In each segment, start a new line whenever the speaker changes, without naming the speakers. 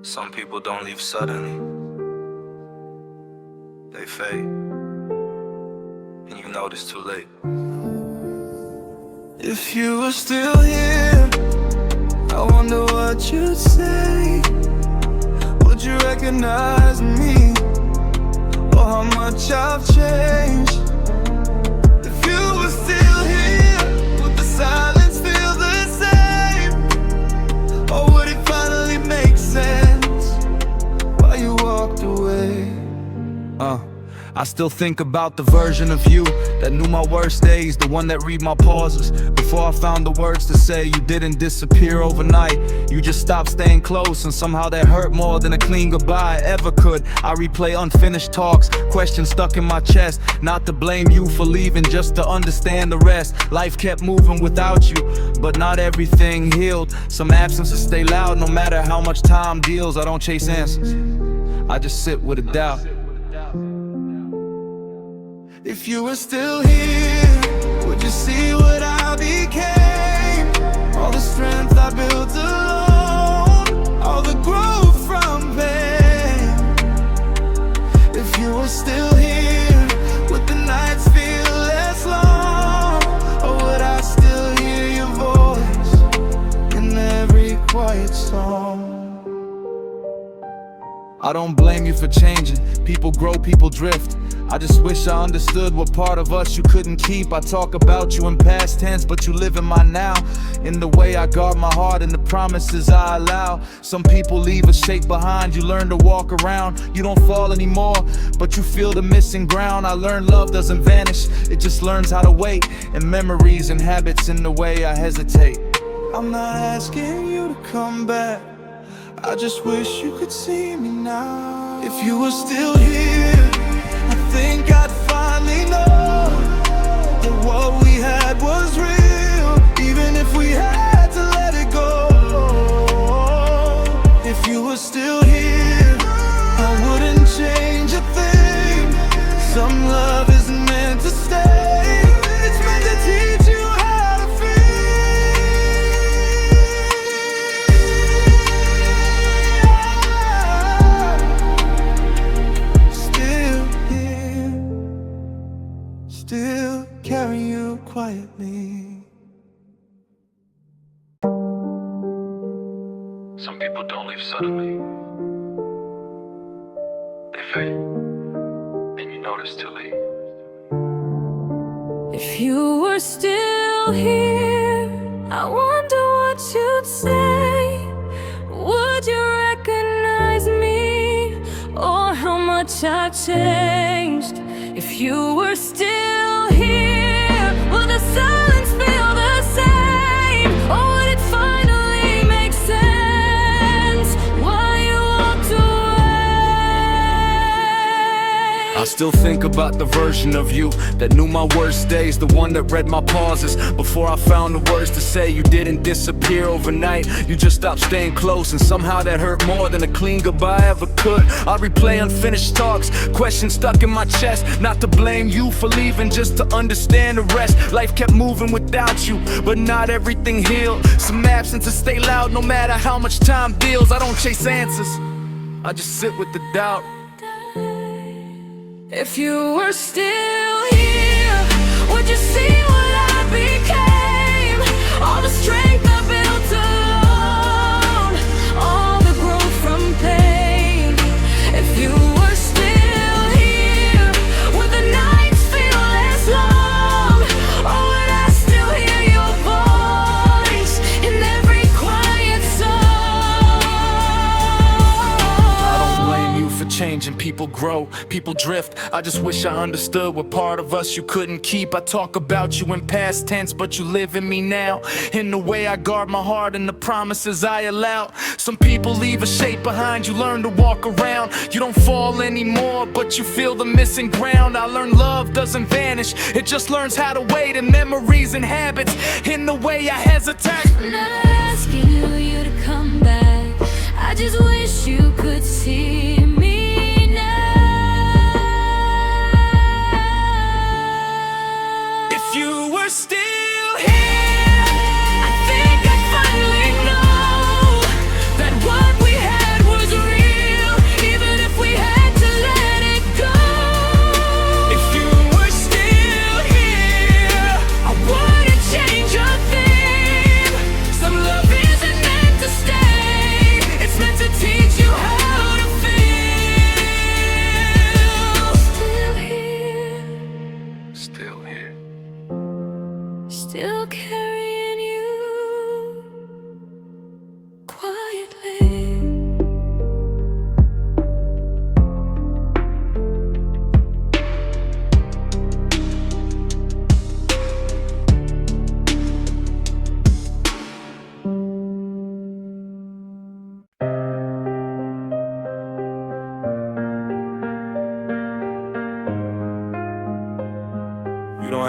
Some people don't leave suddenly. They fade, and you know it's too late. If you were still here, I wonder what you'd say. Would you recognize me, or how much I've changed? If you were still here, would the silence feel the same? Or would it finally make sense why you walked away? I still think about the version of you that knew my worst days, the one that read my pauses before I found the words to say. You didn't disappear overnight, you just stopped staying close, and somehow that hurt more than a clean goodbye ever could. I replay unfinished talks, questions stuck in my chest, not to blame you for leaving, just to understand the rest. Life kept moving without you, but not everything healed. Some absences stay loud no matter how much time deals. I don't chase answers, I just sit with a doubt. If you were still here, would you see what I became? All the strength I built alone, all the growth from pain. If you were still here, would the nights feel less long? Or would I still hear your voice in every quiet song? I don't blame you for changing. People grow, people drift. I just wish I understood what part of us you couldn't keep. I talk about you in past tense, but you live in my now. In the way I guard my heart and the promises I allow. Some people leave a shape behind, you learn to walk around. You don't fall anymore, but you feel the missing ground. I learned love doesn't vanish, it just learns how to wait. And memories and habits in the way I hesitate. I'm not asking you to come back, I just wish you could see me now. If you were still here, I think I'd finally know that what we had was real, even if we had to let it go. If you were still here, I wouldn't change a thing. Some love isn't meant to stay, it's meant to teach you how to feel. Still carry you quietly. Some people don't leave suddenly. They fade, and you know it's too late.
If you were still here, I wonder what you'd say. Would you recognize me, or how much I've changed? If you were still here, would the silence feel the same? Or would it finally make sense why you walked away?
I still think about the version of you that knew my worst days, the one that read my pauses before I found the words to say. You didn't disappear overnight, you just stopped staying close, and somehow that hurt more than a clean goodbye ever could. I replay unfinished talks, questions stuck in my chest, not to blame you for leaving, just to understand the rest. Life kept moving without you, but not everything healed. Some absences stay loud no matter how much time deals. I don't chase answers, I just sit with the doubt.
If you were still here, would you see what I became? All the strength I built alone, all the growth from pain. If you were still here, would the nights feel less long? Or would I still hear your voice in every quiet song?
I don't blame you for changing. People grow, people drift. I just wish I understood what part of us you couldn't keep. I talk about you in past tense, but you live in me now. In the way I guard my heart and the promises I allow. Some people leave a shape behind, you learn to walk around. You don't fall anymore, but you feel the missing ground. I learned love doesn't vanish, it just learns how to wait. And memories and habits in the way I hesitate.
I'm not asking you to come back, I just wish you could see me.
If you were still here,
I think I finally know that what we had was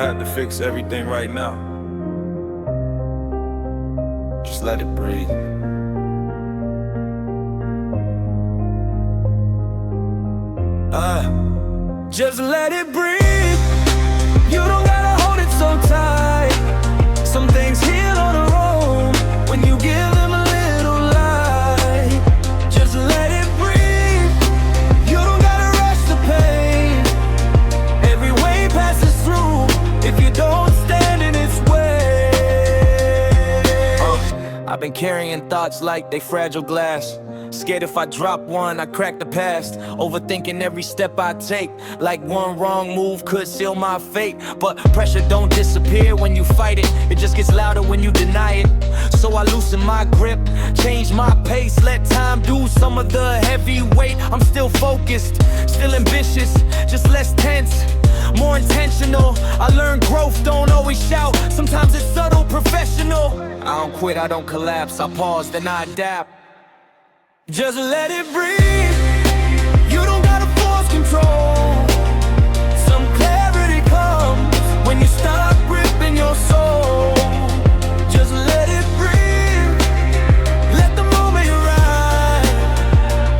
have to fix everything right now. Just let it breathe. Just let it breathe. You don't gotta hold it so tight. Some things heal on their own when you give them a little light. Just let it breathe. You don't gotta rush the pain. Every wave passes through if you don't stand in its way. I've been carrying thoughts like they fragile glass. Scared if I drop one, I crack the past. Overthinking every step I take, like one wrong move could seal my fate. But pressure don't disappear when you fight it. It just gets louder when you deny it. So I loosen my grip, change my pace, let time do some of the heavy weight. I'm still focused, still ambitious, just less tense, more intentional. I learn growth don't always shout. Sometimes it's subtle, professional. I don't quit, I don't collapse. I pause, then I adapt. Just let it breathe. You don't gotta force control. Some clarity comes when you stop gripping your soul. Just let it breathe. Let the moment ride.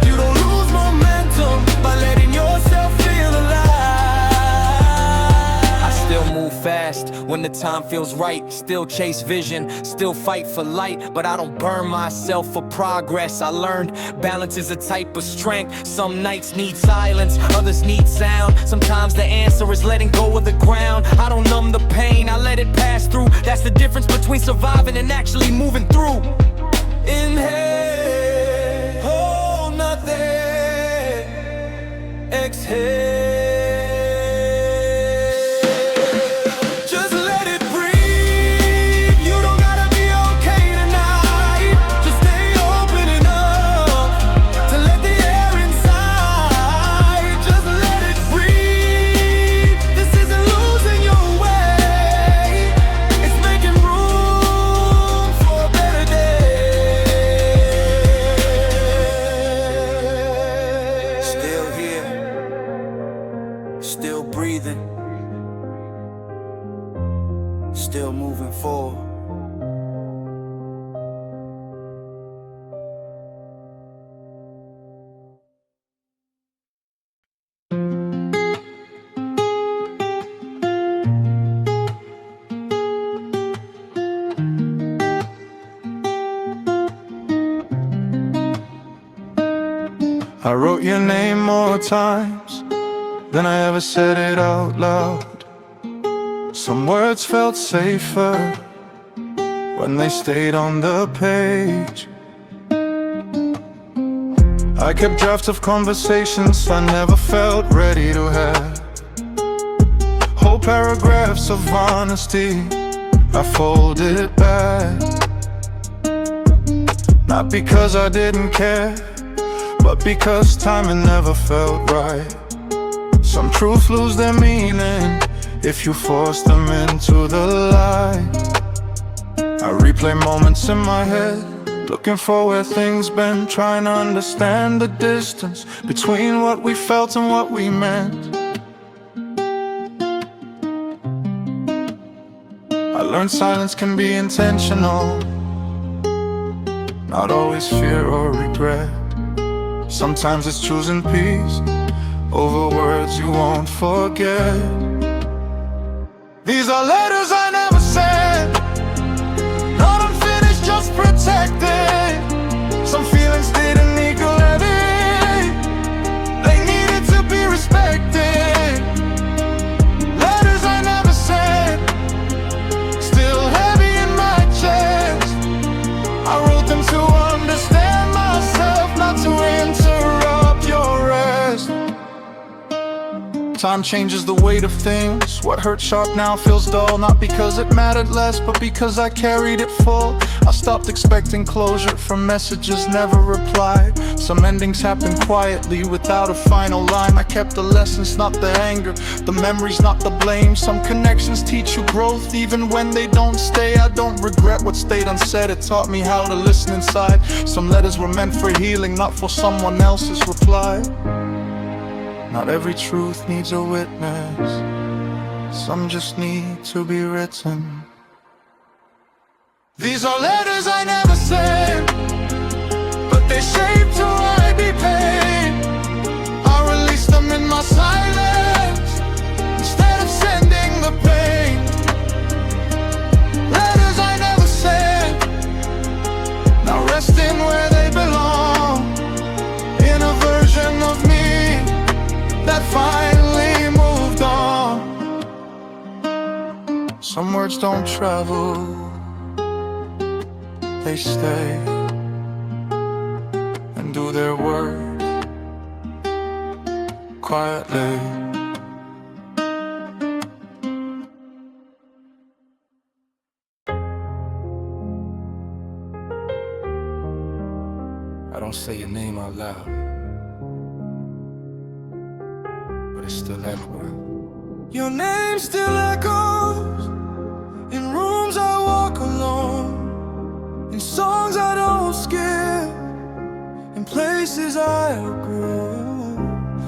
You don't lose momentum by letting yourself feel alive. I still move fast when the time feels right. Still chase vision, still fight for light. But I don't burn myself for progress. I learned balance is a type of strength. Some nights need silence, others need sound. Sometimes the answer is letting go of the ground. I don't numb the pain, I let it pass through. That's the difference between surviving and actually moving through. Inhale, hold nothing. Exhale. Still breathing, still moving forward. I wrote your name more times than I ever said it out loud. Some words felt safer when they stayed on the page. I kept drafts of conversations I never felt ready to have. Whole paragraphs of honesty I folded back. Not because I didn't care, but because timing never felt right. Some truths lose their meaning if you force them into the light. I replay moments in my head, looking for where things been, trying to understand the distance between what we felt and what we meant. I learned silence can be intentional, not always fear or regret. Sometimes it's choosing peace over words you won't forget. These are letters I never sent, not unfinished, just protected. Some feelings didn't equal heavy, they needed to be respected. Letters I never sent, still heavy in my chest. I wrote them to understand myself, not to interrupt your rest. Time changes the weight of things. What hurt sharp now feels dull, not because it mattered less, but because I carried it full. I stopped expecting closure from messages never replied. Some endings happen quietly without a final line. I kept the lessons, not the anger, the memories, not the blame. Some connections teach you growth even when they don't stay. I don't regret what stayed unsaid, it taught me how to listen inside. Some letters were meant for healing, not for someone else's reply. Not every truth needs a witness, some just need to be written. These are letters I never sent, but they shaped who I became. I release them in my silence instead of sending the pain. Letters I never sent, now resting where they belong, in a version of me that finally moved on. Some words don't travel, they stay and do their work quietly. I don't say your name out loud, but it's still everywhere. Your name still echoes in rooms I walk alone, in songs I don't skip, in places I outgrew.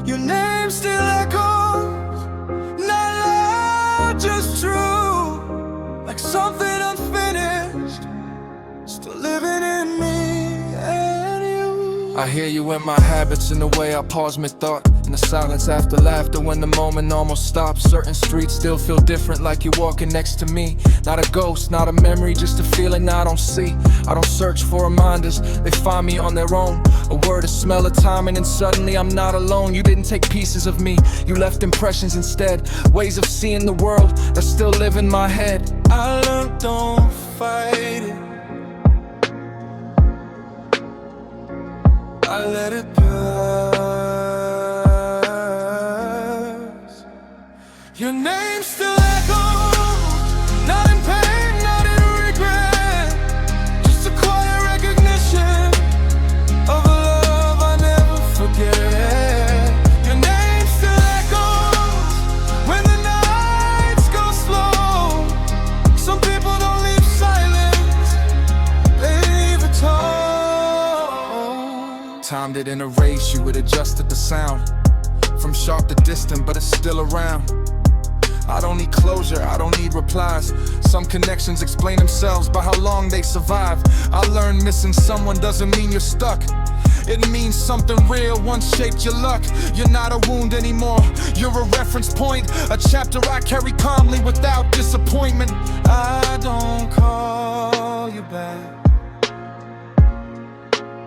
Your name still echoes, not loud, just true, like something unfinished, still living in me and you. I hear you in my habits, in the way I pause mid-thought, in the silence after laughter, when the moment almost stops. Certain streets still feel different, like you're walking next to me. Not a ghost, not a memory, just a feeling I don't see. I don't search for reminders, they find me on their own. A word, a smell, a timing, and suddenly I'm not alone. You didn't take pieces of me, you left impressions instead. Ways of seeing the world that still live in my head. I learned don't fight it, I let it pass. Your name still echoes, not in pain, not in regret, just a quiet recognition of a love I never forget. Your name still echoes when the nights go slow. Some people don't leave silence, they leave a tone. Time didn't erase you, it adjusted the sound from sharp to distant, but it's still around. I don't need closure, I don't need replies. Some connections explain themselves by how long they survive. I learned missing someone doesn't mean you're stuck. It means something real once shaped your luck. You're not a wound anymore, you're a reference point, a chapter I carry calmly without disappointment. I don't call you back,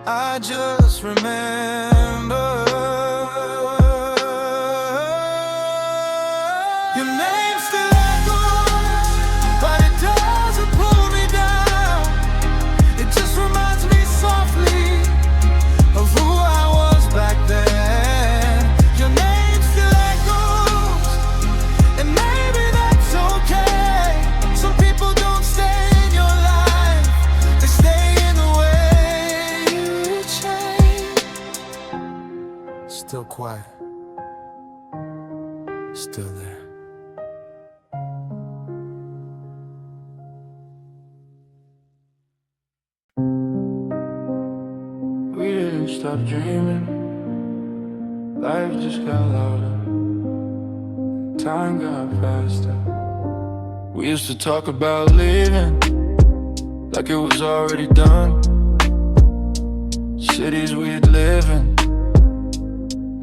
I just remember. Your name still echoes, but it doesn't pull me down. It just reminds me softly of who I was back then. Your name still echoes, and maybe that's okay. Some people don't stay in your life, they stay in the way you change. Still quiet, still there. We didn't stop dreaming, life just got louder, time got faster. We used to talk about living like it was already done. Cities we'd live in,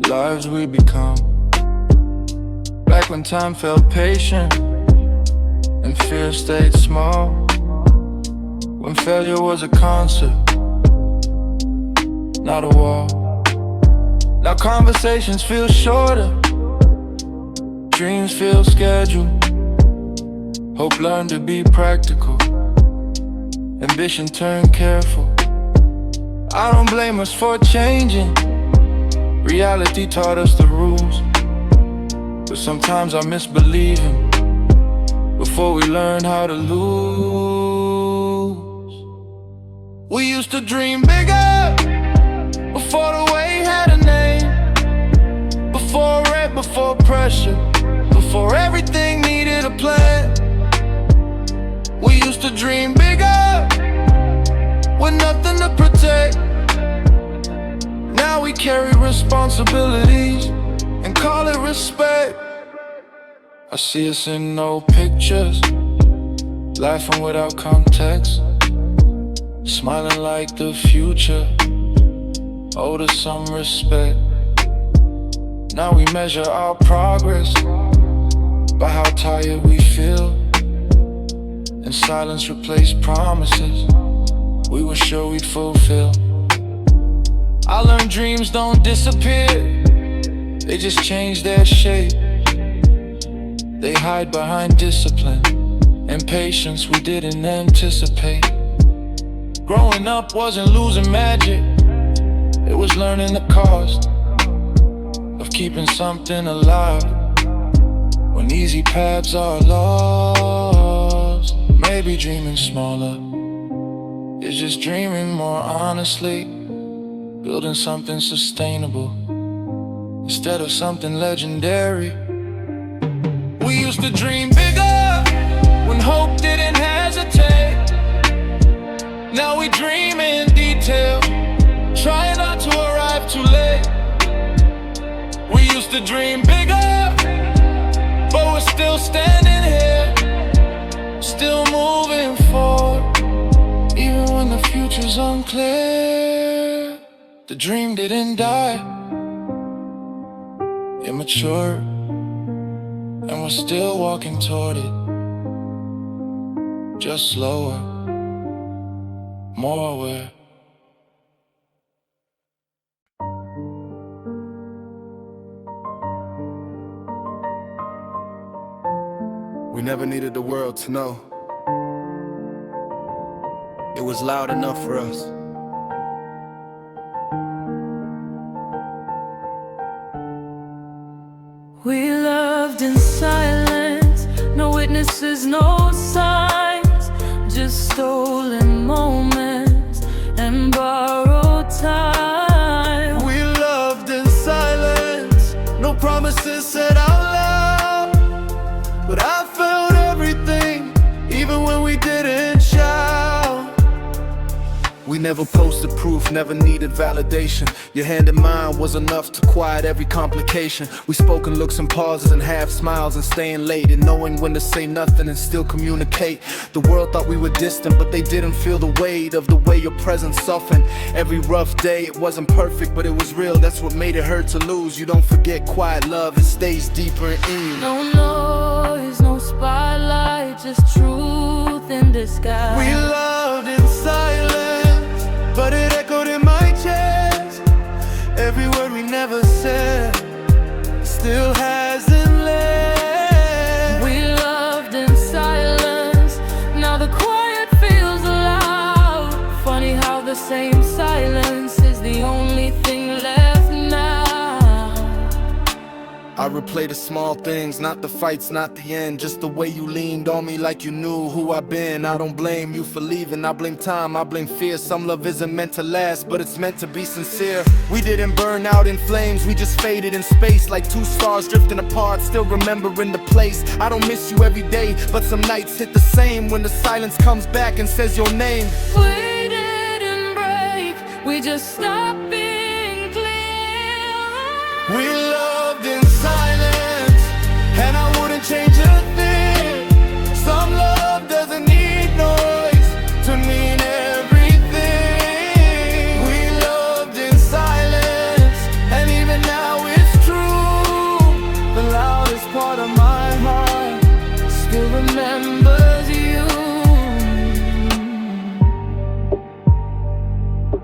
lives we'd become. Back when time felt patient and fear stayed small, when failure was a concert, not a wall. Now conversations feel shorter, dreams feel scheduled. Hope learned to be practical, ambition turned careful. I don't blame us for changing, reality taught us the rules. But sometimes I miss believing before we learned how to lose. We used to dream bigger before the way had a name, before rent, before pressure, before everything needed a plan. We used to dream bigger with nothing to protect. Now we carry responsibilities and call it respect. I see us in old pictures, laughing without context, smiling like the future owed us some respect. Now we measure our progress by how tired we feel, and silence replaced promises we were sure we'd fulfill. I learned dreams don't disappear, they just change their shape. They hide behind discipline and patience we didn't anticipate. Growing up wasn't losing magic, it was learning the cost of keeping something alive when easy paths are lost. Maybe dreaming smaller is just dreaming more honestly, building something sustainable instead of something legendary. We used to dream bigger when hope didn't hesitate. Now we dream in detail, trying not to arrive too late. We used to dream bigger, but we're still standing here, still moving forward, even when the future's unclear. The dream didn't die, immature, and we're still walking toward it, just slower, more aware.
We never needed the world to know it was loud enough for us.
We loved in silence, no witnesses, no signs, just stolen moments and borrowed time.
We loved in silence, no promises said out loud, but I felt everything, even when we didn't shout.
We never posted proof, never needed validation. Your hand in mine was enough to quiet every complication. We spoke in looks and pauses and half smiles and staying late, and knowing when to say nothing and still communicate. The world thought we were distant, but they didn't feel the weight of the way your presence softened. Every rough day, it wasn't perfect, but it was real. That's what made it hurt to lose. You don't forget quiet love, it stays deeper in you.
No noise, no spotlight, just truth in disguise.
We loved in silence, but it echoed in my chest. Every word we never said still hasn't left.
We loved in silence, now the quiet feels loud. Funny how the same silence is the only thing left now.
I replay the small things, not the fights, not the end. Just the way you leaned on me like you knew who I've been. I don't blame you for leaving, I blame time, I blame fear. Some love isn't meant to last, but it's meant to be sincere. We didn't burn out in flames, we just faded in space, like two stars drifting apart, still remembering the place. I don't miss you every day, but some nights hit the same when the silence comes back and says your name.
We didn't break, we just stopped being clear.
We loved in silence, and I wouldn't change a thing. Some love doesn't need noise to mean everything. We loved in silence, and even now it's true. The loudest part of my heart
Still remembers you.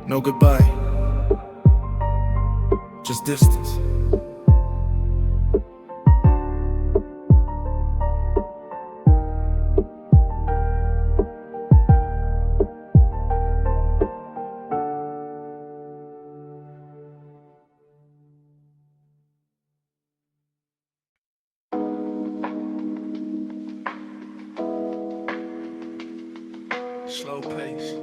No goodbye, just distance. Slow pace,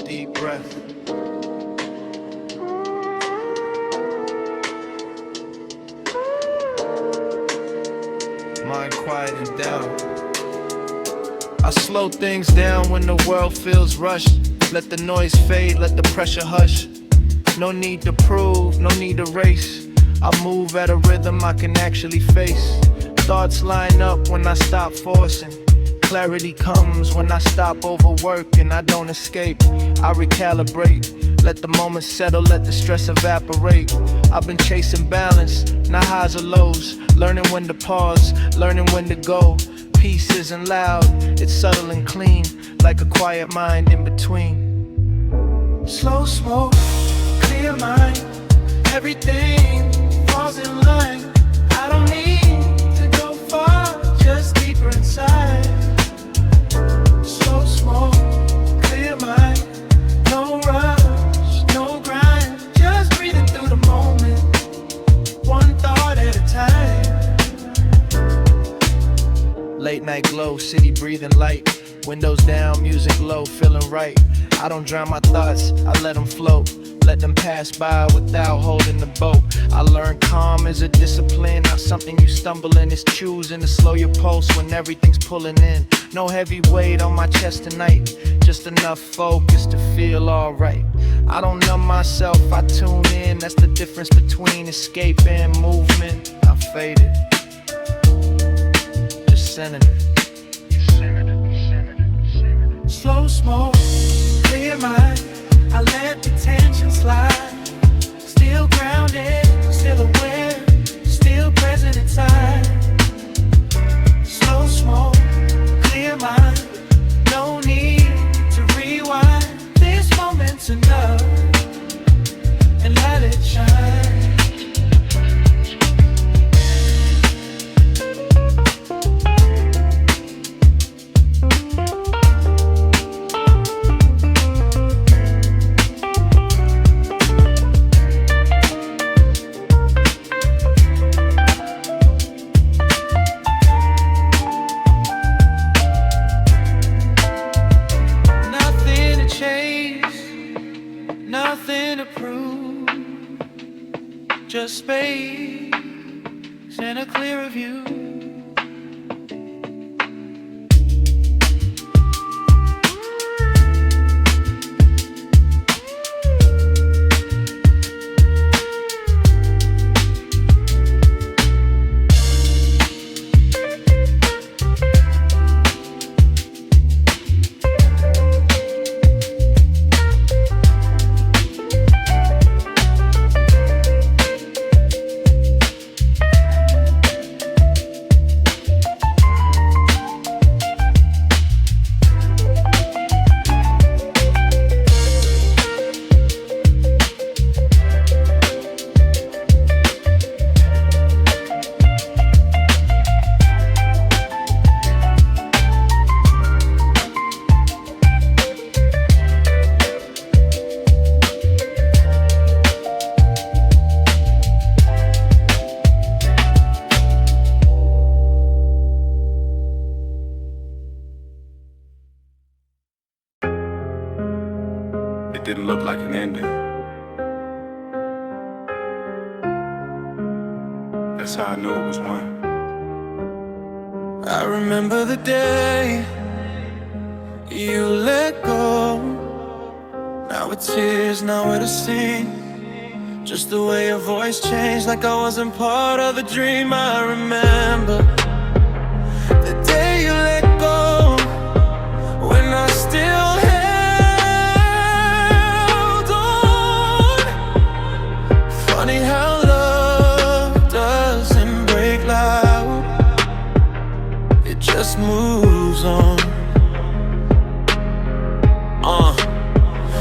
deep breath. Mind quieting down. I slow things down when the world feels rushed. Let the noise fade, let the pressure hush. No need to prove, no need to race. I move at a rhythm I can actually face. Thoughts line up when I stop forcing. Clarity comes when I stop overworking. I don't escape, I recalibrate. Let the moment settle, let the stress evaporate. I've been chasing balance, not highs or lows. Learning when to pause, learning when to go. Peace isn't loud, it's subtle and clean, like a quiet mind in between. Slow smoke, clear mind, everything falls in line. I don't need to go far, just deeper inside. Slow smoke, clear mind, no rush, no grind, just breathing through the moment, one thought at a time. Late night glow, city breathing light, windows down, music low, feeling right. I don't drown my thoughts, I let them float. Let them pass by without holding the boat. I learned calm is a discipline, not something you stumble in. It's choosing to slow your pulse when everything's pulling in. No heavy weight on my chest tonight, just enough focus to feel alright. I don't numb myself, I tune in. That's the difference between escape and movement. I faded, just sending it. Slow smoke, clear mind, I let the tension slide. Still grounded, still aware, still present inside. Slow smoke, clear mind, no need to rewind. This moment's enough, and let it shine. Nothing to prove, just space and a clearer view.
It didn't look like an ending. That's how I knew it was one.
I remember the day you let go. Now it's tears, nowhere to sing. Just the way your voice changed, like I wasn't part of the dream. I remember the day you let go, when I still held on. Funny how love doesn't break loud, it just moves on.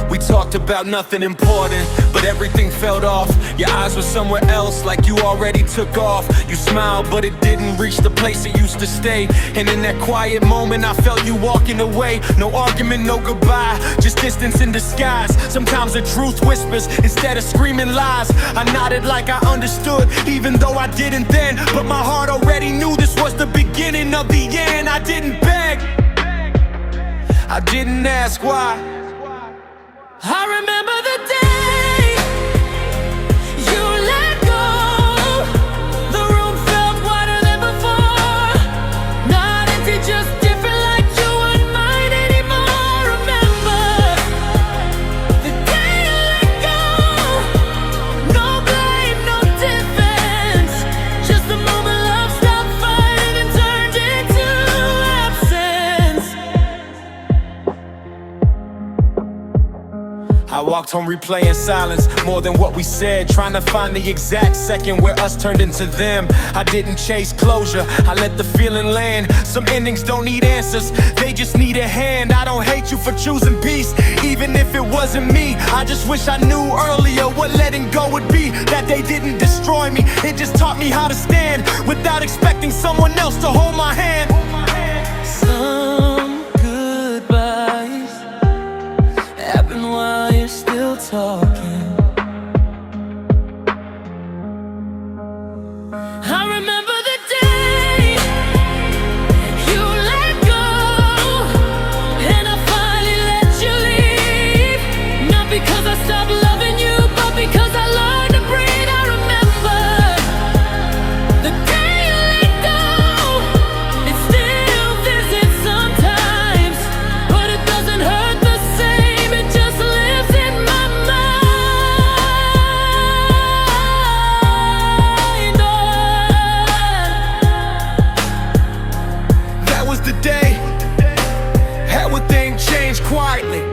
We talked about nothing important, but everything felt off. Your eyes were somewhere else, like you already took off. You smiled, but it didn't reach the place it used to stay. And in that quiet moment, I felt you walking away. No argument, no goodbye, just distance in disguise. Sometimes the truth whispers instead of screaming lies. I nodded like I understood, even though I didn't then. But my heart already knew this was the beginning of the end. I didn't beg, I didn't ask why.
I remember the day you let go. The room felt wider than before. Not empty, just different, like you weren't mine anymore. Remember the day you let go. No blame, no defense.
I walked home replaying silence more than what we said, trying to find the exact second where us turned into them. I didn't chase closure, I let the feeling land. Some endings don't need answers, they just need a hand. I don't hate you for choosing peace, even if it wasn't me. I just wish I knew earlier what letting go would be. That they didn't destroy me, it just taught me how to stand without expecting someone else to hold my hand.
Some goodbyes happen while you're still talking.
I remember the day you let go, and I finally let you leave. Not because I stopped loving you, but because I learned to breathe. I remember the day you let go. It still visits sometimes, but it doesn't hurt the same. It just lives in my mind.
That was the day, everything changed quietly.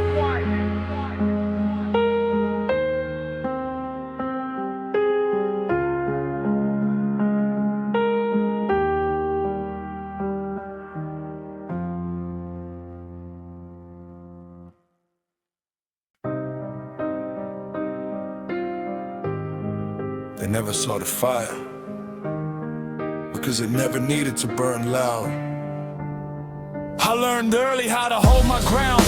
They never saw the fire because it never needed to burn loud.
I learned early how to hold my ground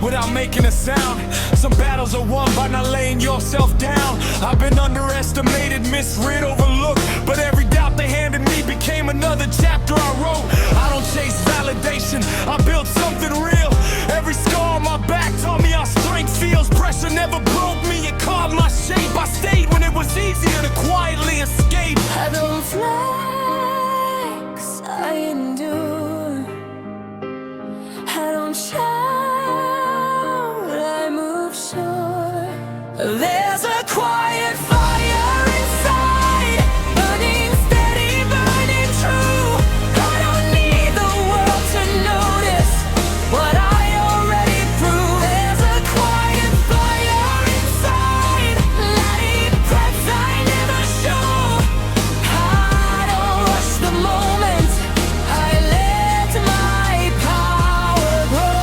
without making a sound. Some battles are won by not laying yourself down. I've been underestimated, misread, overlooked, but every doubt they handed me became another chapter I wrote. I don't chase validation, I built something real. Every scar on my back taught me how strength feels. Pressure never broke me, it carved my shape. I stayed when it was easier to quietly escape.
I don't flex, I endure. I don't shout, I move sure. There's a quiet fire inside, burning steady, burning true. I don't need the world to notice what I already proved. There's a quiet fire inside, lighting paths I never show. I don't rush the moment, I let my power grow.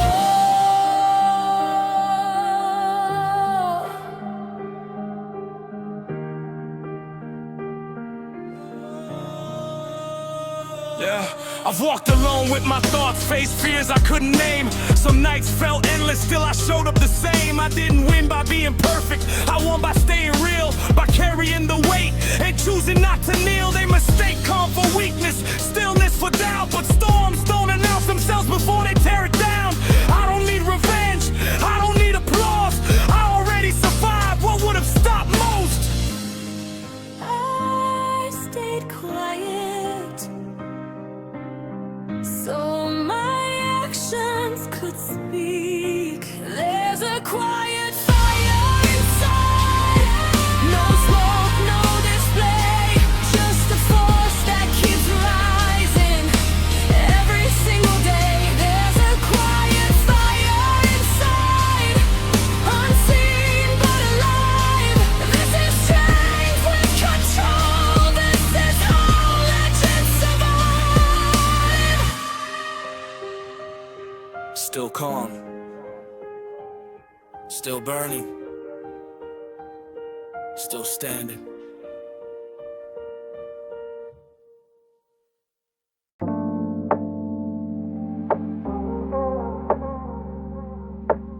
Yeah, I've walked alone with my thoughts, faced fears I couldn't name. Some nights felt endless, still I showed up the same. I didn't win by being perfect, I won by staying real, by carrying the weight and choosing not to kneel. They mistake calm for weakness, stillness for doubt, but storms don't announce themselves before they tear it down. I don't need revenge, I don't need applause. I already survived what would have stopped most.
I stayed quiet so my actions could speak. There's a quiet fire inside, no smoke, no display, just a force that keeps rising every single day. There's a quiet fire inside, unseen but alive. This is strength with control, this is how legends survive.
Still calm, still burning, still standing.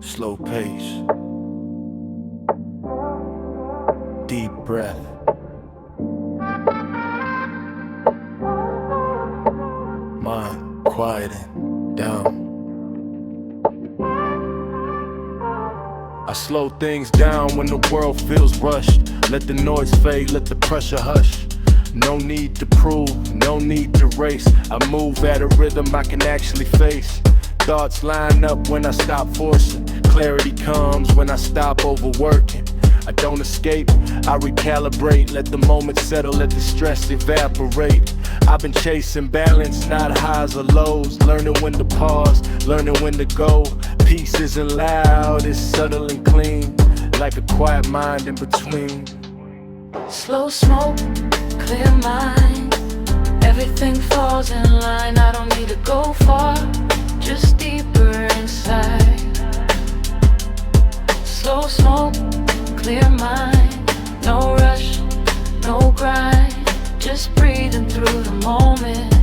Slow pace, deep breath. Mind quieting down. I slow things down when the world feels rushed. Let the noise fade, let the pressure hush. No need to prove, no need to race. I move at a rhythm I can actually face. Thoughts line up when I stop forcing. Clarity comes when I stop overworking. I don't escape, I recalibrate. Let the moment settle, let the stress evaporate. I've been chasing balance, not highs or lows. Learning when to pause, learning when to go. Peace isn't loud, it's subtle and clean. like a quiet mind in between.
Slow smoke, clear mind. Everything falls in line. I don't need to go far, just deeper inside. Slow smoke, clear mind. No rush, no grind. Just breathing through the moment,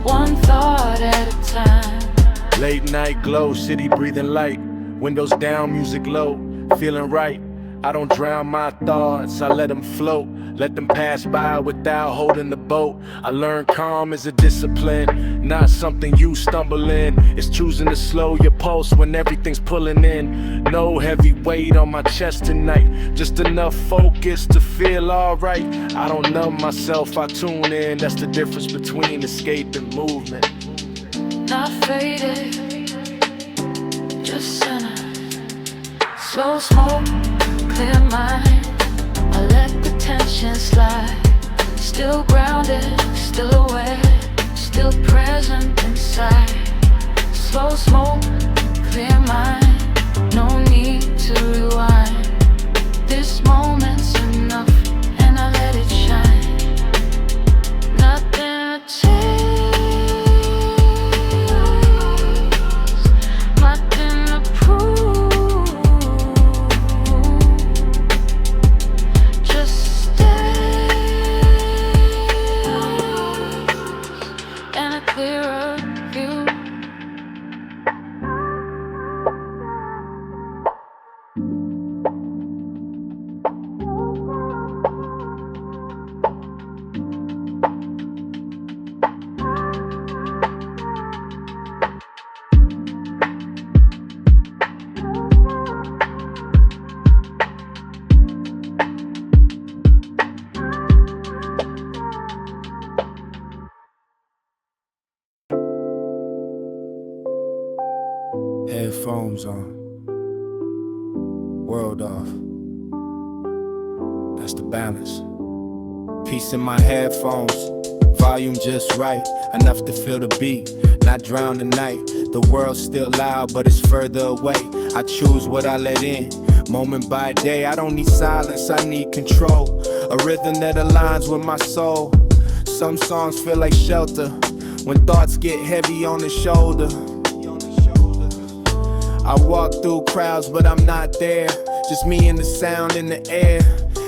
one thought at a time.
Late night glow, city breathing light. Windows down, music low, feeling right. I don't drown my thoughts, I let them float. Let them pass by without holding the boat. I learned calm is a discipline, not something you stumble in. It's choosing to slow your pulse when everything's pulling in. No heavy weight on my chest tonight, just enough focus to feel alright. I don't numb myself, I tune in. That's the difference between escape and movement.
Not faded, just center. Slow smoke, clear mind. I let the tension slide. Still grounded, still aware, still present inside. Slow smoke, clear mind. No need to rewind. This moment's enough, and I let it shine. Nothing to take.
Headphones on, world off. That's the balance. Peace in my headphones, volume just right, enough to feel the beat, not drown the night. The world's still loud, but it's further away. I choose what I let in, moment by day. I don't need silence, I need control. A rhythm that aligns with my soul. Some songs feel like shelter when thoughts get heavy on the shoulder. I walk through crowds, but I'm not there. Just me and the sound in the air.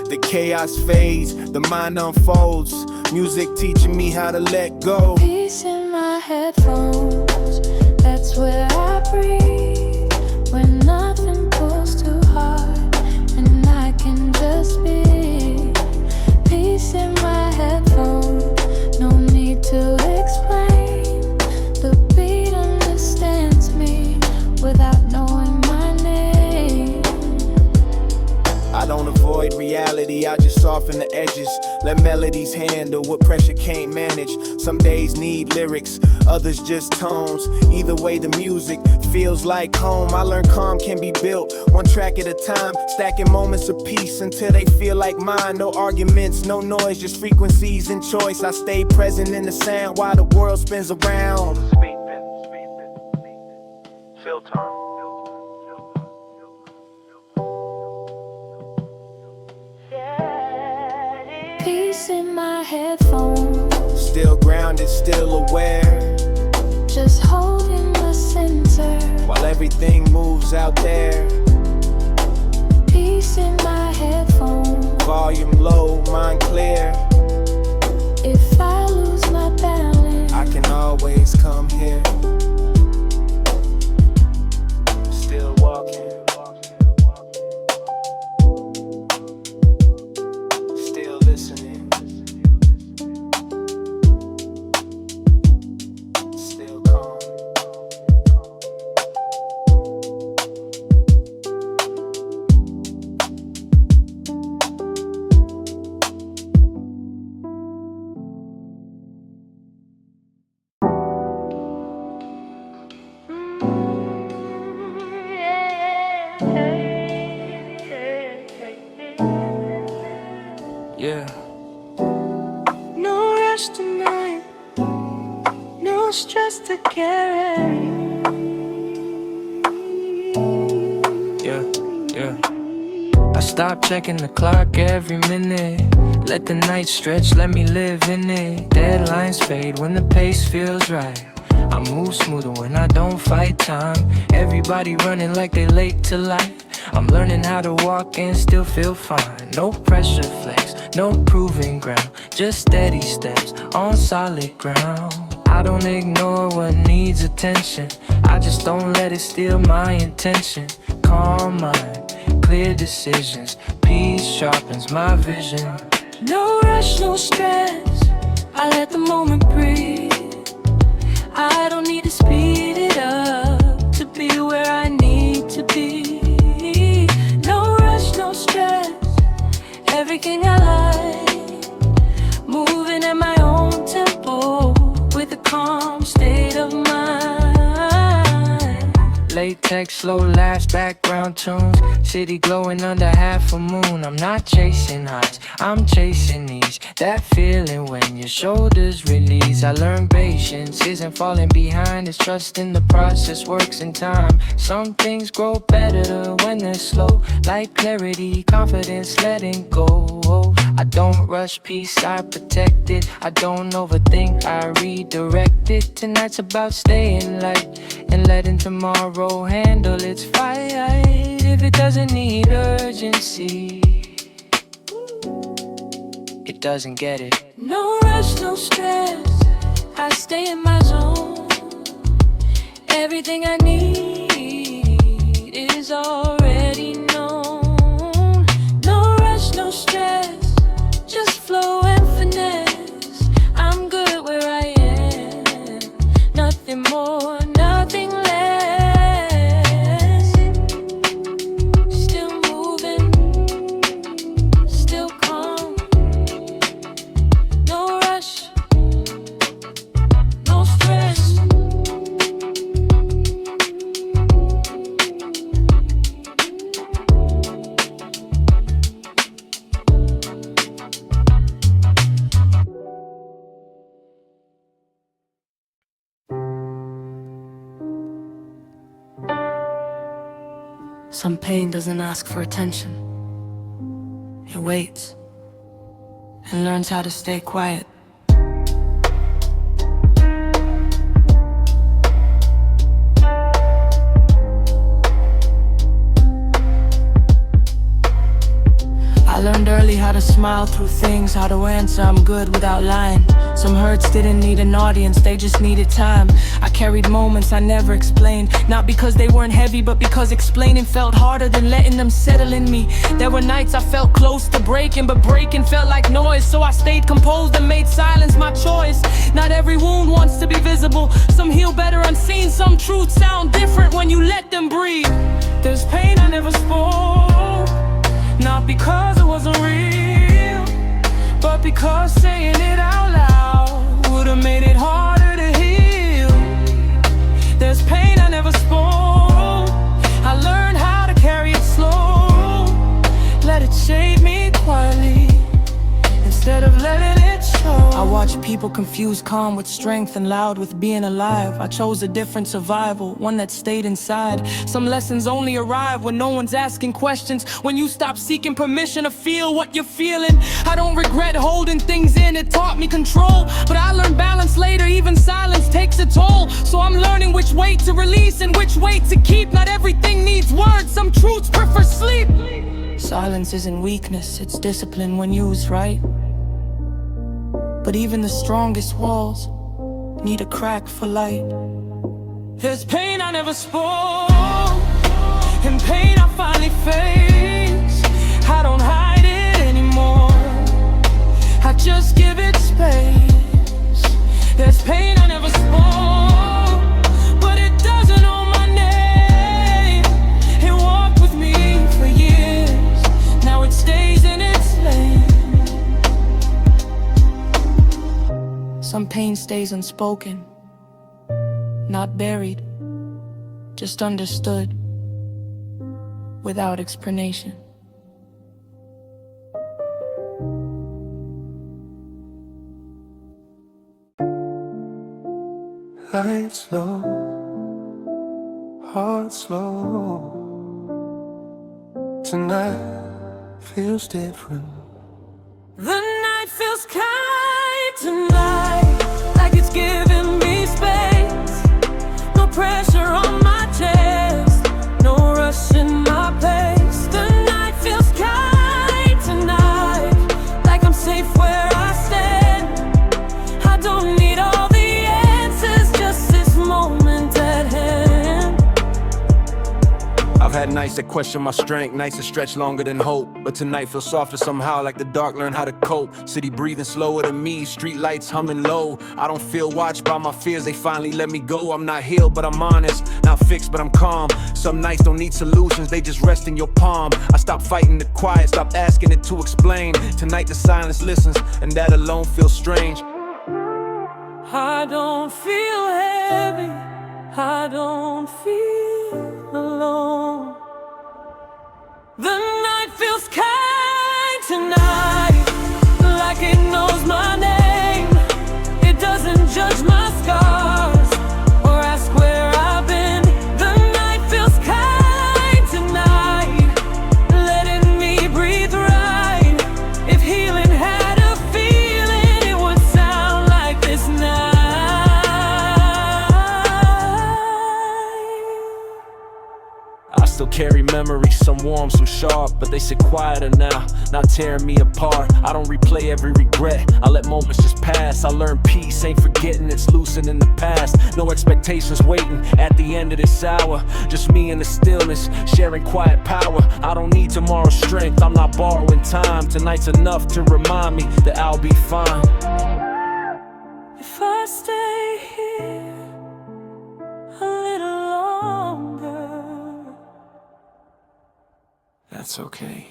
The chaos fades, the mind unfolds. Music teaching me how to let go.
Peace in my headphones, that's where I breathe. When nothing pulls too hard, and I can just be. Peace in my headphones, no need to explain. The beat understands me without knowing my name.
I don't avoid reality, I just soften the edges. Let melodies handle what pressure can't manage. Some days need lyrics, others just tones. Either way the music feels like home. I learned calm can be built, one track at a time. Stacking moments of peace until they feel like mine. No arguments, no noise, just frequencies and choice. I stay present in the sound while the world spins around.
Peace in my headphones,
Still grounded, still aware,
just holding the center.
while everything moves out there.
Peace in my headphones.
Volume low, mind clear.
If I lose my balance,
I can always come here. Still walking. Still listening. Still calm.
Yeah.
no rush tonight, no stress to carry.
Yeah, yeah.
I stop checking the clock every minute. Let the night stretch, let me live in it. Deadlines fade when the pace feels right. I move smoother when I don't fight time. Everybody running like they late to life. I'm learning how to walk and still feel fine. No pressure flex, no proving ground. Just steady steps on solid ground. I don't ignore what needs attention. I just don't let it steal my intention. Calm mind, clear decisions. Peace sharpens my vision.
No rush, no stress, I let the moment breathe. I don't need to speed it up to be where I need to be. No rush, no stress, everything I like. Moving at my own tempo with a calm state of mind.
Latex, slow laughs, background tunes. City glowing under half a moon. I'm not chasing highs, I'm chasing ease. That feeling when your shoulders release. I learned patience isn't falling behind. It's trusting the process works in time. Some things grow better when they're slow. Like clarity, confidence, letting go. I don't rush peace, I protect it. I don't overthink, I redirect it. Tonight's about staying light and letting tomorrow handle its fight. If it doesn't need urgency, it doesn't get it.
No rush, no stress, I stay in my zone. Everything I need is already known. No rush, no stress, just flow and finesse. I'm good where I am, nothing more, nothing less. Still moving, still calm. No rush, no stress. Some pain doesn't ask for attention. It waits and learns how to stay quiet. I learned early how to smile through things, how to answer I'm good without lying. Some hurts didn't need an audience, they just needed time. I carried moments I never explained, not because they weren't heavy, but because explaining felt harder than letting them settle in me. There were nights I felt close to breaking, but breaking felt like noise. So I stayed composed and made silence my choice. Not every wound wants to be visible. Some heal better unseen, some truths sound different when you let them breathe. There's pain I never spoke, not because it wasn't real, but because saying it out loud would've made it harder to heal. There's pain I never spoke, I learned how to carry it slow. Let it shape me quietly instead of letting it show. I watch people confuse calm with strength and loud with being alive. I chose a different survival, one that stayed inside. Some lessons only arrive when no one's asking questions, when you stop seeking permission to feel what you're feeling. I don't regret holding things in, it taught me control, but I learned balance later. Even silence takes a toll, so I'm learning which way to release and which way to keep. Not everything needs words, some truths prefer sleep. Silence isn't weakness, it's discipline when used right. But even the strongest walls need a crack for light. There's pain I never spoke, and pain I finally face. I don't hide it anymore, I just give it space. There's pain I never spoke, but it doesn't own my name. It walked with me for years, now it stays in its lane. Some pain stays unspoken, not buried, just understood without explanation.
Lights low, heart slow. Tonight feels different.
The night feels kind tonight, like it's giving me space. No pressure on my chest, no rush in my pace. The night feels kind tonight, like I'm safe where I stand. I don't need all the answers, just this moment at hand.
I've had nights that question my strength, nights that stretch longer than hope. But tonight feels softer somehow, like the dark learned how to cope. City breathing slower than me, street lights humming low. I don't feel watched by my fears, they finally let me go. I'm not healed, but I'm honest, not fixed, but I'm calm. Some nights don't need solutions, they just rest in your palm. I stop fighting the quiet, stop asking it to explain. Tonight the silence listens, and that alone feels strange.
I don't feel heavy, I don't feel alone. The night feels kind tonight, like it knows my name. It doesn't judge my scars or ask where I've been. The night feels kind tonight, letting me breathe right. If healing had a feeling, it would sound like this night.
I still carry memories, some warm, some sharp, but they sit quieter now, not tearing me apart. I don't replay every regret, I let moments just pass. I learn peace, ain't forgetting, it's loosening the past. No expectations waiting at the end of this hour, just me and the stillness, sharing quiet power. I don't need tomorrow's strength, I'm not borrowing time. Tonight's enough to remind me that I'll be fine.
If I stay here a little longer,
That's okay.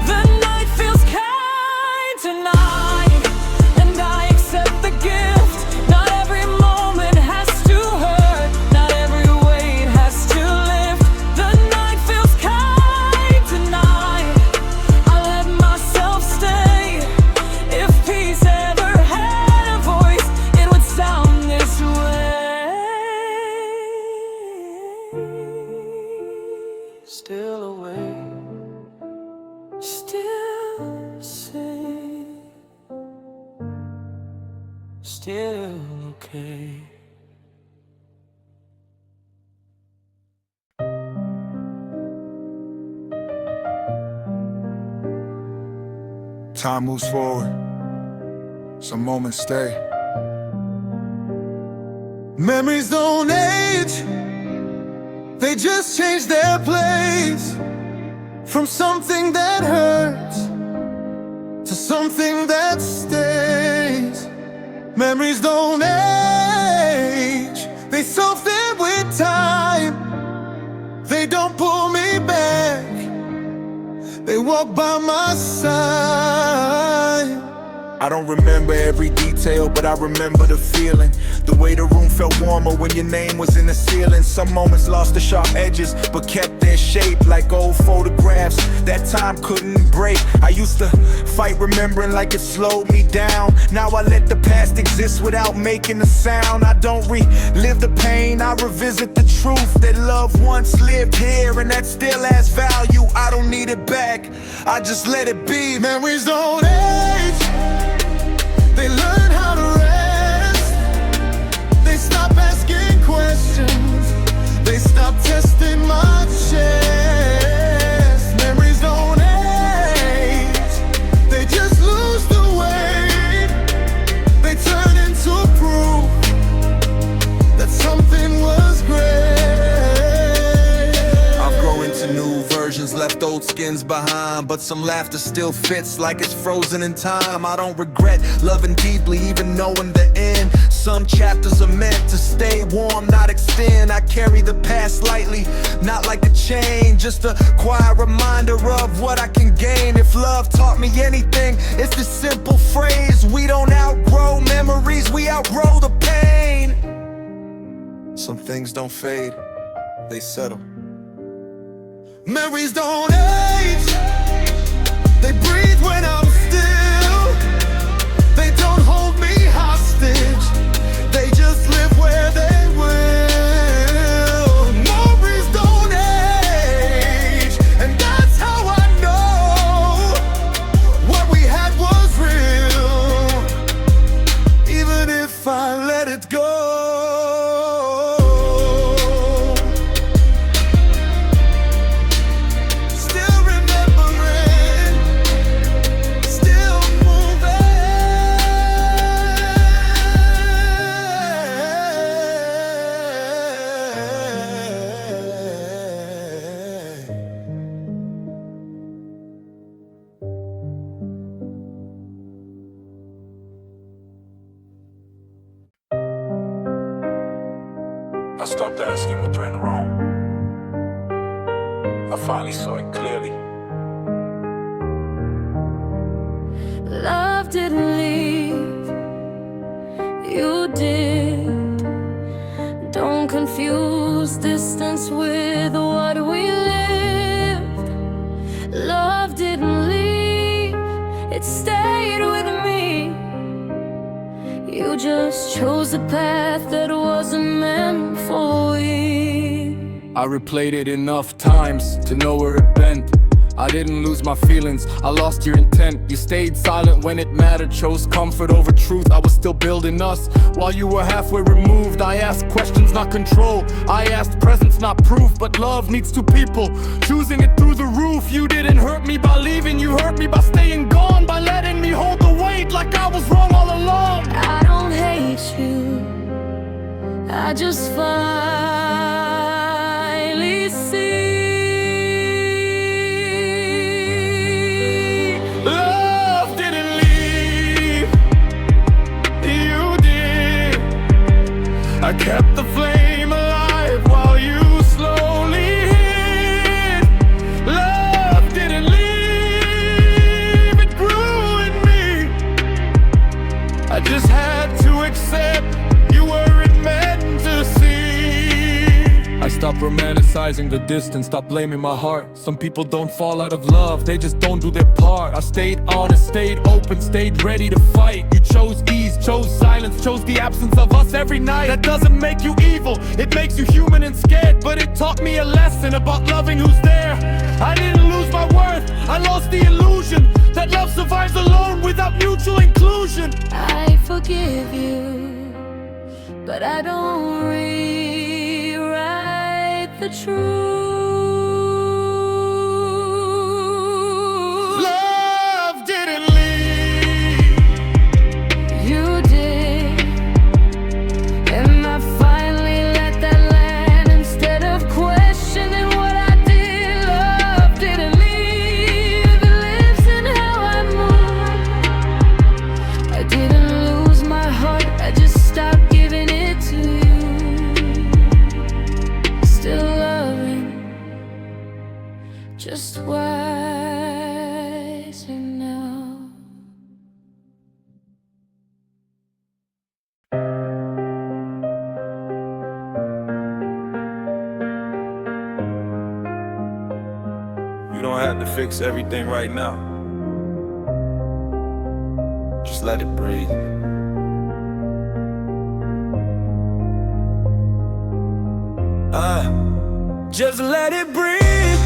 the night feels kind tonight, and I accept the gift. Not every moment has to hurt, not every weight has to lift. The night feels kind tonight, I let myself stay. If peace ever had a voice, it would sound this way.
Still awake.
Still safe,
Still okay.
Time moves forward. Some moments stay.
Memories don't age, they just change their place. From something that hurts to something that stays. Memories don't age, they soften with time. They don't pull me back, they walk by my side.
I don't remember every detail, but I remember the feeling. The way the room felt warmer when your name was in the ceiling. Some moments lost the sharp edges, but kept their shape like old photographs that time couldn't break. I used to fight remembering like it slowed me down. Now I let the past exist without making a sound. I don't relive the pain, I revisit the truth that love once lived here and that still has value. I don't need it back, I just let it be.
Memories don't age, they learn how to rest. They stop asking questions, they stop testing my chest. Memories don't age, they just lose the weight. They turn into proof that something was great.
I've grown into new versions, left old skins behind, but some laughter still fits like it's frozen in time. I don't regret loving deeply, even knowing the end. Some chapters are meant to stay warm, not extend. I carry the past lightly, not like a chain, just a quiet reminder of what I can gain. If love taught me anything, it's this simple phrase: we don't outgrow memories, we outgrow the pain. Some things don't fade, they settle.
Memories don't age, they breathe when I'm still. They don't hold me hostage, they just live where they will. Memories don't age, and that's how I know what we had was real, even if I let it go.
I stopped asking what went wrong. I finally saw it clearly.
Love didn't leave, you did. Don't confuse distance with what we lived. Love didn't leave, it stayed with me. You just chose a path that wasn't meant for you.
I replayed it enough times to know where it bent. I didn't lose my feelings, I lost your intent. You stayed silent when it mattered, chose comfort over truth. I was still building us while you were halfway removed. I asked questions, not control. I asked presence, not proof. But love needs two people, choosing it through the roof. You didn't hurt me by leaving, you hurt me by staying gone, by letting me hold the weight like I was wrong all along.
I don't hate you, I just finally see.
Love didn't leave, you did. I kept the flame alive while you slowly hid. Love didn't leave, it grew in me. I just had to accept you weren't meant to see. I stopped romanticizing the distance, stopped blaming my heart. Some people don't fall out of love, they just don't do their part. I stayed honest, stayed open, stayed ready to fight. You chose ease, chose silence, chose the absence of us every night. That doesn't make you evil, it makes you human and scared. But it taught me a lesson about loving who's there. I didn't lose my worth, I lost the illusion that love survives alone without mutual inclusion.
I forgive you, but I don't rewrite the truth.
Love didn't leave,
You did, and I finally let that land instead of questioning what I did. Love didn't leave, it lives in how I move. I didn't lose my heart, I just stopped giving it to you. Still loving, just wiser now.
You don't have to fix everything right now. Just let it breathe.
Just let it breathe.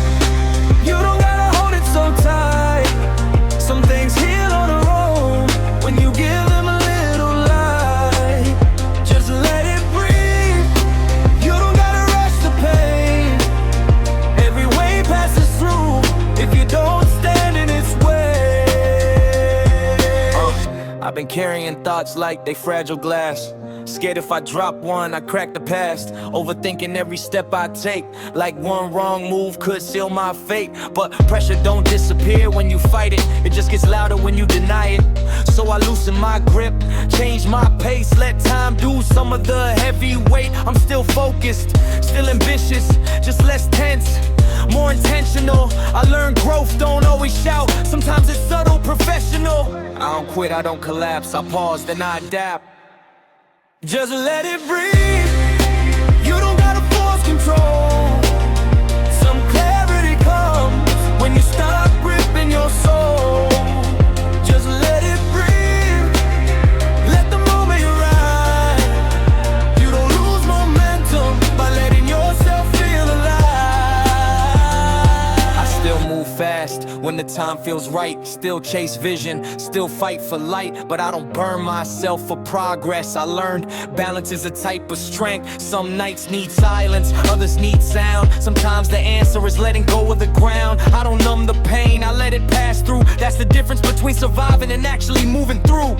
You don't gotta hold it so tight. Some things heal on their own when you give them a little light. Just let it breathe. You don't gotta rush the pain. Every wave passes through if you don't stand in its way.
I've been carrying thoughts like they fragile glass. Scared if I drop one, I crack the past. Overthinking every step I take, like one wrong move could seal my fate. But pressure don't disappear when you fight it, it just gets louder when you deny it. So I loosen my grip, change my pace, let time do some of the heavy weight. I'm still focused, still ambitious, just less tense, more intentional. I learn growth don't always shout, sometimes it's subtle, professional. I don't quit, I don't collapse, I pause, then I adapt.
Just let it breathe. You
when the time feels right. Still chase vision, still fight for light, but I don't burn myself for progress. I learned balance is a type of strength. Some nights need silence, others need sound. Sometimes the answer is letting go of the ground. I don't numb the pain, I let it pass through. That's the difference between surviving and actually moving through.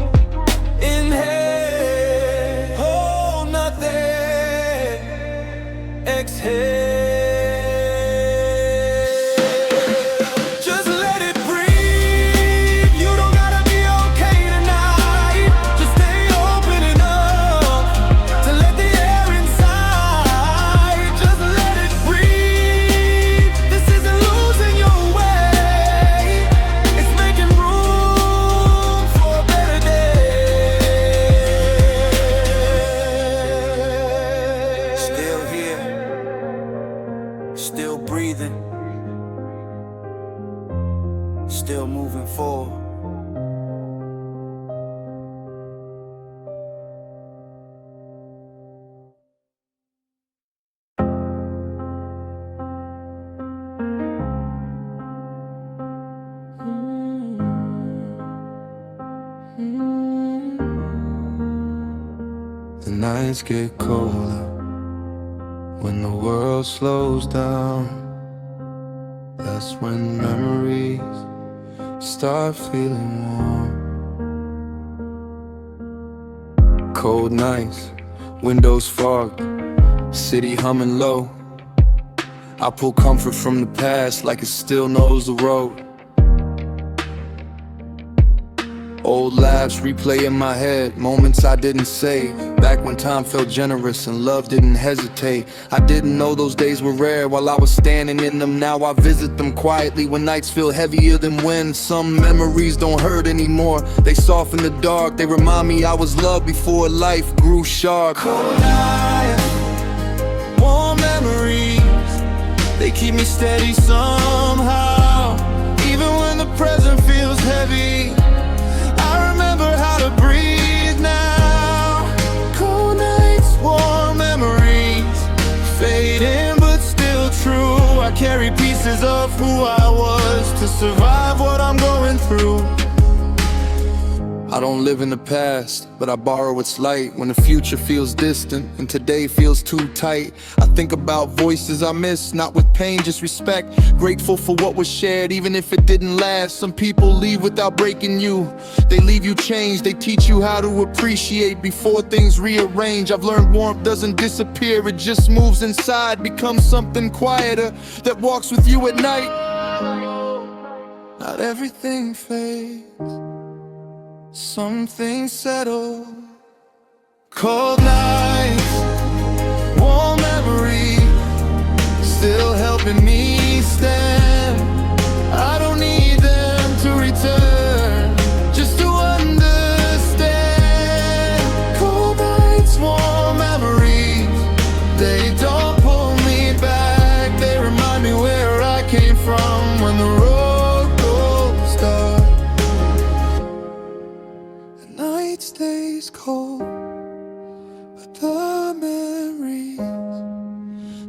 Inhale, hold nothing. Exhale.
Still breathing, still moving forward.
The nights get colder when the world slows down. That's when memories start feeling warm. Cold nights, windows fogged, city humming low. I pull comfort from the past like it still knows the road. Old laughs replay in my head, moments I didn't say. Back when time felt generous and love didn't hesitate. I didn't know those days were rare while I was standing in them. Now I visit them quietly when nights feel heavier than wind. Some memories don't hurt anymore, they soften the dark. They remind me I was loved before life grew sharp. Cold nights, warm memories, they keep me steady somehow. Even when the present feels heavy, I remember how to breathe now. Cold nights, warm memories, fading but still true. I carry pieces of who I was to survive what I'm going through. I don't live in the past, but I borrow its light. When the future feels distant and today feels too tight, I think about voices I miss, not with pain, just respect. Grateful for what was shared, even if it didn't last. Some people leave without breaking you. They leave you changed, they teach you how to appreciate before things rearrange. I've learned warmth doesn't disappear, it just moves inside, becomes something quieter that walks with you at night. Not everything fades, some things settle. Cold nights, warm memories, still helping me stand. I don't need them to return, just to understand. Cold nights, warm memories, they don't pull me back. They remind me where I came from when the road goes dark. Night stays cold, but the memories,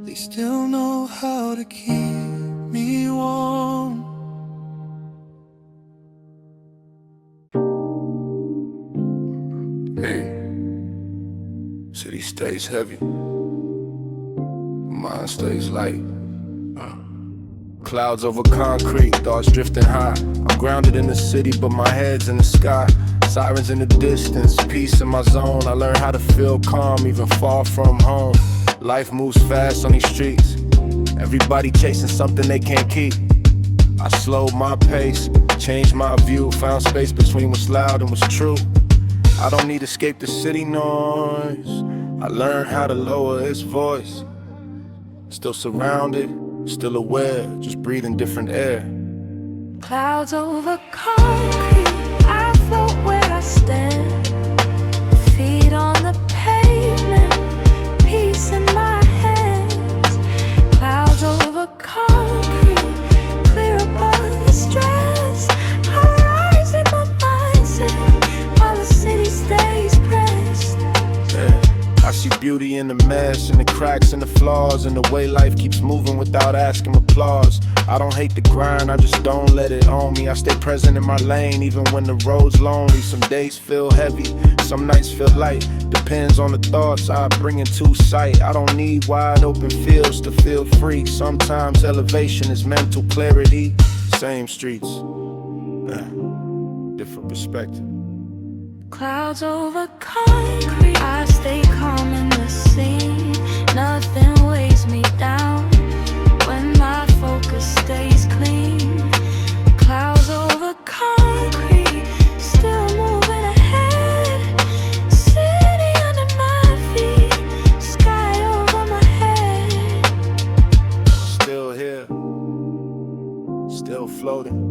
they still know how to keep me warm. Hey, city stays heavy, mind stays light. Clouds over concrete, thoughts drifting high. I'm grounded in the city, but my head's in the sky. Sirens in the distance, peace in my zone. I learned how to feel calm, even far from home. Life moves fast on these streets, everybody chasing something they can't keep. I slowed my pace, changed my view, found space between what's loud and what's true. I don't need to escape the city noise, I learned how to lower its voice. Still surrounded, still aware, just breathing different air.
Clouds over concrete, I float where I stand. Feet on the pavement, peace in my hands. Clouds over concrete, clear above the stress. I rise in my mindset while the city stays pressed.
Yeah. I see beauty in
in the mess, in the cracks, and the flaws, and the way life keeps moving without asking applause. I don't hate the grind, I just don't let it own me. I stay present in my lane, even when the road's lonely. Some days feel heavy, some nights feel light. Depends on the thoughts I bring into sight. I don't need wide open fields to feel free. Sometimes elevation is mental clarity. Same streets, different perspective.
Clouds over concrete, I stay calm in the scene. Nothing weighs me down when my focus stays clean. Clouds over concrete, still moving ahead. City under my feet, sky over my head.
Still here, still floating.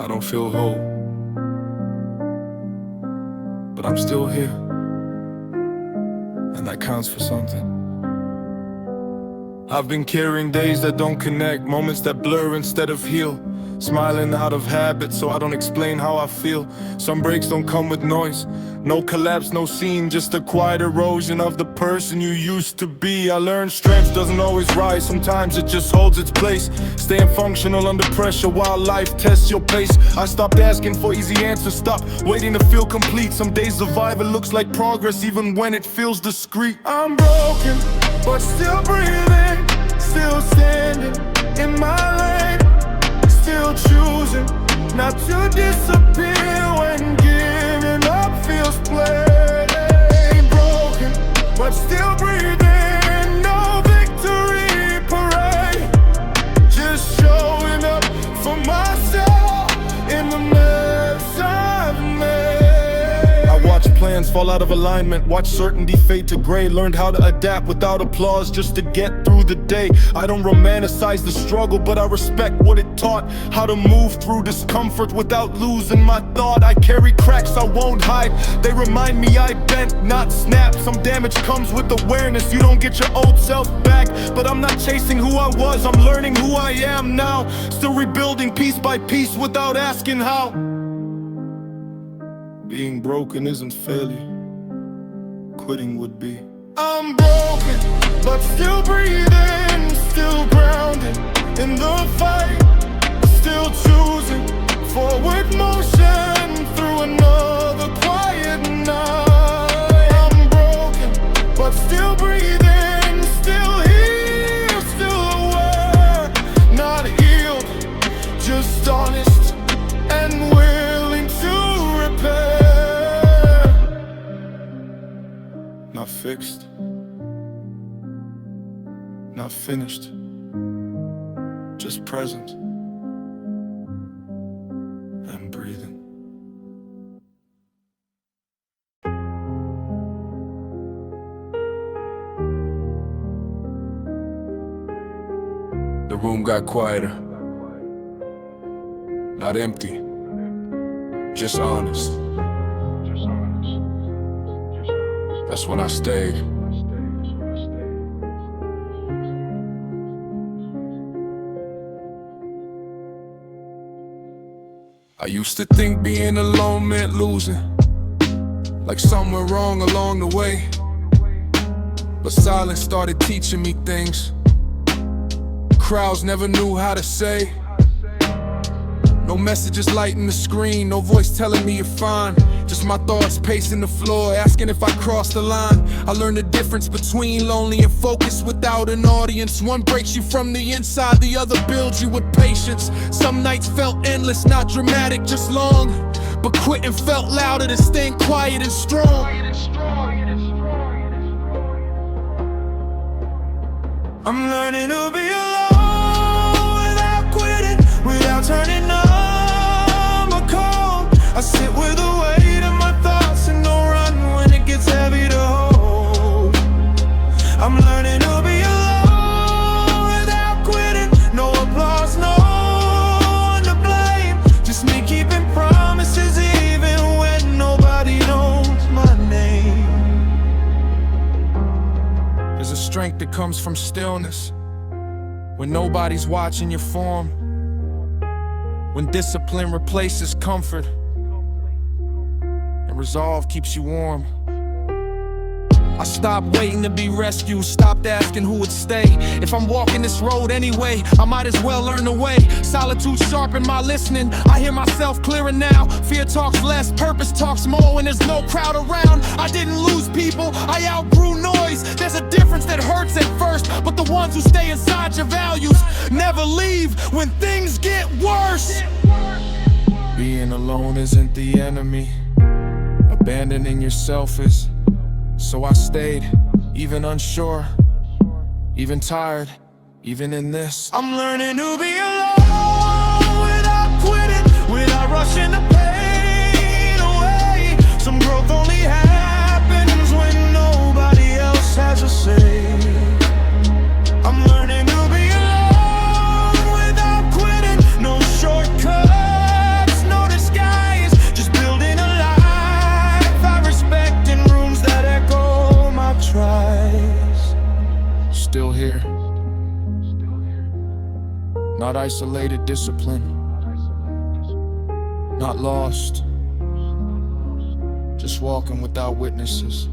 I don't feel whole, but I'm still here, and that counts for something. I've been carrying days that don't connect, moments that blur instead of heal. Smiling out of habit so I don't explain how I feel. Some breaks don't come with noise, no collapse, no scene, just a quiet erosion of the person you used to be. I learned strength doesn't always rise, sometimes it just holds its place. Staying functional under pressure while life tests your pace. I stopped asking for easy answers, stopped waiting to feel complete. Some days survival looks like progress even when it feels discreet. I'm broken, but still breathing, still standing in my lane. Still choosing not to disappear when giving up feels plain. Broken, but still breathing, no victory parade. Just showing up for myself in the mess I've made. I watched plans fall out of alignment, watched certainty fade to gray. Learned how to adapt without applause just to get through the day. I don't romanticize the struggle, but I respect what it taught. How to move through discomfort without losing my thought. I carry cracks I won't hide, they remind me I bent, not snapped. Some damage comes with awareness, you don't get your old self back. But I'm not chasing who I was, I'm learning who I am now. Still rebuilding piece by piece without asking how. Being broken isn't failure, quitting would be. I'm broken, but still breathing, still grounded in the fight. Still choosing forward motion through another quiet night. I'm broken, but still breathing, still here, still aware. Not healed, just honest and willing to repair. Not fixed, not finished, just present and breathing. The room got quieter, not empty, just honest. That's when I stayed. I used to think being alone meant losing, like something went wrong along the way. But silence started teaching me things crowds never knew how to say. No messages lighting the screen, no voice telling me you're fine. Just my thoughts pacing the floor, asking if I crossed the line. I learned the difference between lonely and focus without an audience. One breaks you from the inside, the other builds you with patience. Some nights felt endless, not dramatic, just long. But quitting felt louder than staying quiet and strong. I'm learning to be alone without quitting, without turning numb or cold. I sit with the weight of my thoughts and don't run when it gets heavy to hold. I'm learning to be alone without quitting. No applause, no one to blame. Just me keeping promises even when nobody knows my name.
There's a strength that comes from stillness, when nobody's watching your form, when discipline replaces comfort and resolve keeps you warm. I stopped waiting to be rescued, stopped asking who would stay. If I'm walking this road anyway, I might as well learn the way. Solitude sharpened my listening, I hear myself clearer now. Fear talks less, purpose talks more when there's no crowd around. I didn't lose people, I outgrew noise. There's a difference that hurts at first, but the ones who stay inside your values never leave when things get worse. Being alone isn't the enemy, abandoning yourself is. So I stayed, even unsure, even tired, even in this.
I'm learning to be alone without quitting, without rushing the pain away. Some growth only happens when nobody else has a say. I'm learning to be alone without quitting. No shortcuts, no disguise, just building a life I respect in rooms that echo my tries.
Still here, not isolated, discipline, not lost, just walking without witnesses.